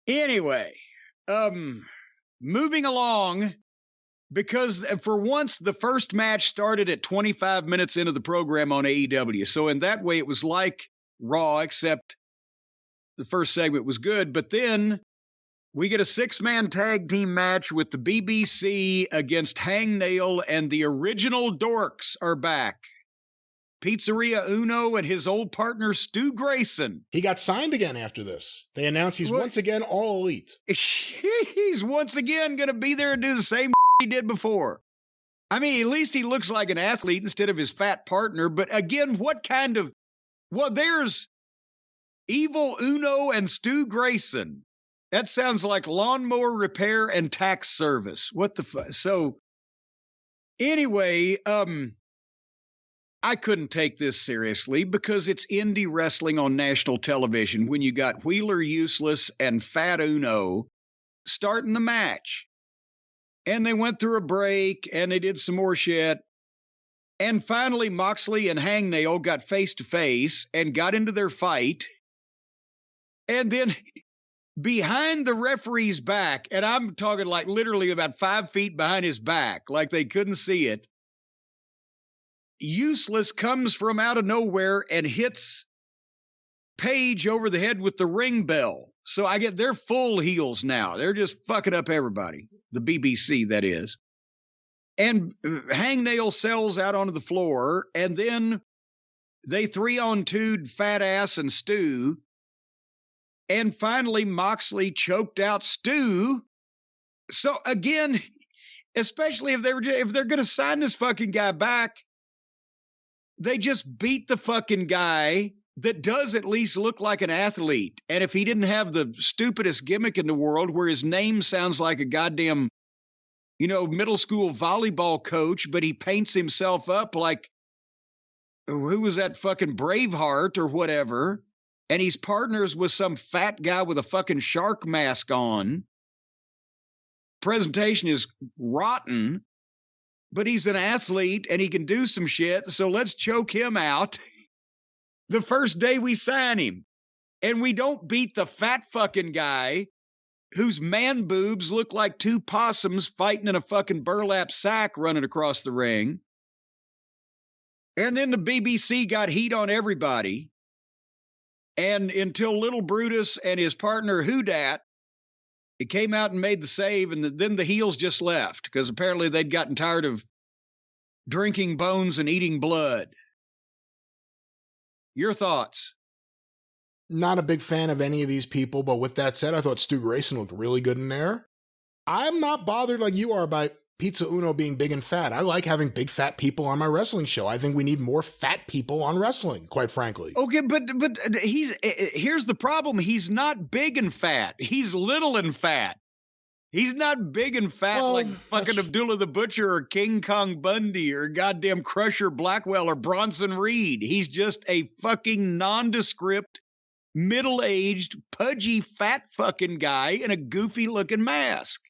Anyway, moving along, because for once the first match started at 25 minutes into the program on AEW. So in that way, it was like Raw, except the first segment was good. But then we get a 6-man tag team match with the BBC against Hangnail, and the original Dorks are back. Pizzeria Uno and his old partner, Stu Grayson. He got signed again after this. They announced he's once again all elite. He's once again going to be there and do the same he did before. I mean, at least he looks like an athlete instead of his fat partner. But again, what kind of... Well, there's Evil Uno and Stu Grayson. That sounds like lawnmower repair and tax service. What the fuck? So, anyway, I couldn't take this seriously because it's indie wrestling on national television when you got Wheeler Useless and Fat Uno starting the match. And they went through a break, and they did some more shit. And finally, Moxley and Hangnail got face-to-face and got into their fight. And then behind the referee's back, and I'm talking like literally about 5 feet behind his back, like they couldn't see it, Useless comes from out of nowhere and hits Page over the head with the ring bell. So they're full heels now. They're just fucking up everybody. The BBC, that is. And Hangnail sells out onto the floor, and then they 3-on-2'd Fat Ass and Stu. And finally, Moxley choked out Stu. So again, especially if they're going to sign this fucking guy back, they just beat the fucking guy that does at least look like an athlete. And if he didn't have the stupidest gimmick in the world where his name sounds like a goddamn, middle school volleyball coach, but he paints himself up like, who was that fucking Braveheart or whatever? And he's partners with some fat guy with a fucking shark mask on. Presentation is rotten, but he's an athlete and he can do some shit. So let's choke him out the first day we sign him. And we don't beat the fat fucking guy whose man boobs look like 2 possums fighting in a fucking burlap sack running across the ring. And then the BBC got heat on everybody. And until Little Brutus and his partner Houdat, it came out and made the save, and then the heels just left because apparently they'd gotten tired of drinking bones and eating blood. Your thoughts? Not a big fan of any of these people, but with that said, I thought Stu Grayson looked really good in there. I'm not bothered like you are by Pizza Uno being big and fat. I like having big fat people on my wrestling show. I think we need more fat people on wrestling, quite frankly. Okay, but here's the problem. He's not big and fat. He's little and fat. He's not big and fat like fucking Abdullah the Butcher or King Kong Bundy or goddamn Crusher Blackwell or Bronson Reed. He's just a fucking nondescript, middle-aged, pudgy, fat fucking guy in a goofy-looking mask.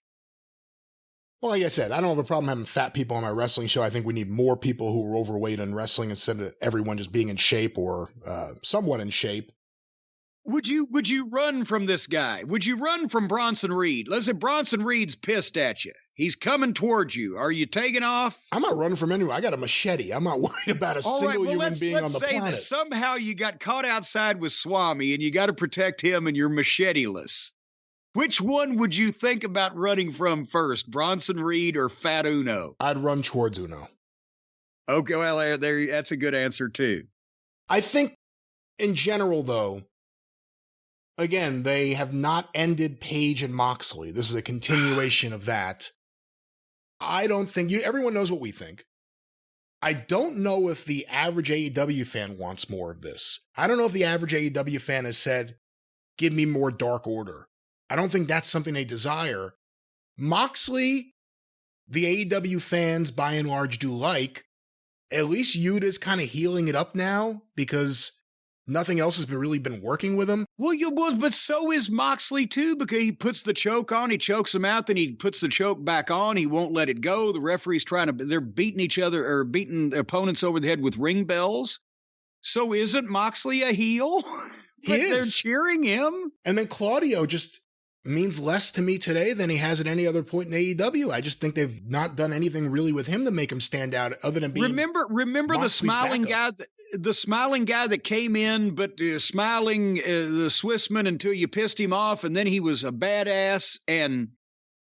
Well, like I said, I don't have a problem having fat people on my wrestling show. I think we need more people who are overweight in wrestling instead of everyone just being in shape or somewhat in shape. Would you run from this guy? Would you run from Bronson Reed? Let's say Bronson Reed's pissed at you. He's coming towards you. Are you taking off? I'm not running from anyone. I got a machete. I'm not worried about a single human being on the planet. Let's say that somehow you got caught outside with Swami and you got to protect him and you're machete-less. Which one would you think about running from first, Bronson Reed or Fat Uno? I'd run towards Uno. Okay, well, that's a good answer too. I think in general, though, again, they have not ended Page and Moxley. This is a continuation of that. I don't think everyone knows what we think. I don't know if the average AEW fan wants more of this. I don't know if the average AEW fan has said, give me more Dark Order. I don't think that's something they desire. Moxley, the AEW fans by and large do like. At least Yuta's kind of healing it up now because nothing else has really been working with him. Well, but so is Moxley too, because he puts the choke on, he chokes him out, then he puts the choke back on, he won't let it go. The referee's they're beating each other or beating their opponents over the head with ring bells. So isn't Moxley a heel? He is. They're cheering him. And then Claudio means less to me today than he has at any other point in AEW. I just think they've not done anything really with him to make him stand out other than being remember Moxley's the smiling backup. guy, the smiling guy that came in, but smiling the Swissman until you pissed him off, and then he was a badass. And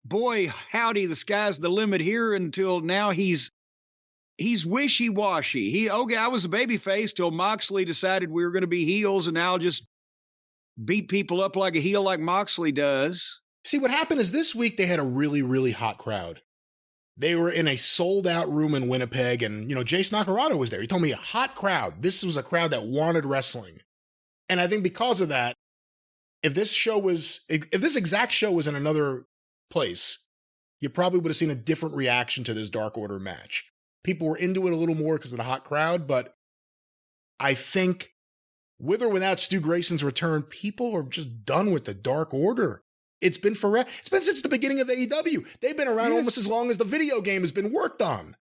boy, howdy, the sky's the limit here. Until now, he's wishy-washy. I was a babyface till Moxley decided we were going to be heels, and now I'll just beat people up like a heel like Moxley does. See, what happened is this week they had a really, really hot crowd. They were in a sold-out room in Winnipeg, and, Jace Nakarado was there. He told me a hot crowd. This was a crowd that wanted wrestling. And I think because of that, if this exact show was in another place, you probably would have seen a different reaction to this Dark Order match. People were into it a little more because of the hot crowd, but I think with or without Stu Grayson's return, people are just done with the Dark Order. It's been forever. It's been since the beginning of AEW. They've been around almost as long as the video game has been worked on.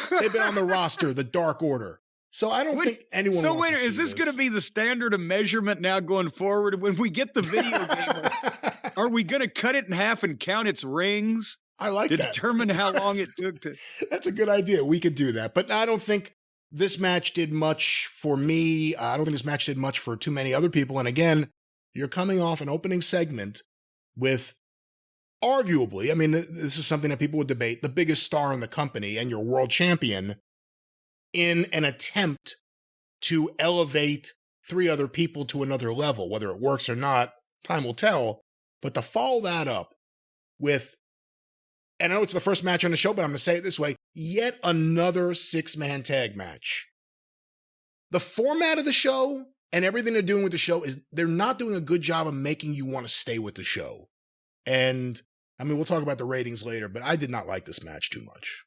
They've been on the roster, the Dark Order. So I don't think anyone So wants wait, to see is this going to be the standard of measurement now going forward? When we get the video game, are we going to cut it in half and count its rings? I like to that. determine how long it took to. That's a good idea. We could do that. But I don't think this match did much for me. I don't think this match did much for too many other people. And again, you're coming off an opening segment with arguably, I mean, this is something that people would debate, the biggest star in the company and your world champion in an attempt to elevate 3 other people to another level. Whether it works or not, time will tell. But to follow that up with, and I know it's the first match on the show, but I'm going to say it this way, yet another 6-man tag match. The format of the show and everything they're doing with the show is they're not doing a good job of making you want to stay with the show. And I mean, we'll talk about the ratings later, but I did not like this match too much.